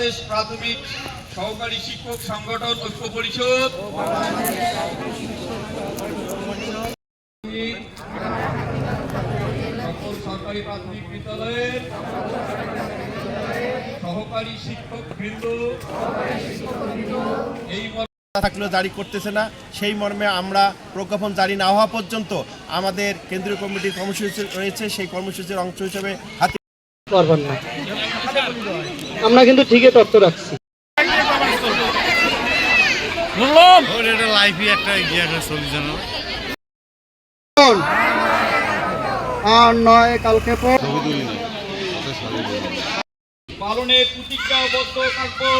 বাংলাদেশ প্রাথমিক সহকারী শিক্ষক সংগঠন ঐক্য পরিষদ সকল সরকারি প্রাথমিক বিদ্যালয়ের সহকারী শিক্ষক বৃন্দ এই থাকলেও জারি করতেছে না, সেই মর্মে আমরা প্রজ্ঞাপন জারি না হওয়া পর্যন্ত আমাদের কেন্দ্রীয় কমিটির কর্মসূচি রয়েছে, সেই কর্মসূচির অংশ হিসেবে হাতে পারবেন না। আমরা কিন্তু ঠিকই তথ্য রাখছি। আর নয় কালকে পালনে প্রতিজ্ঞাবদ্ধ থাকবো।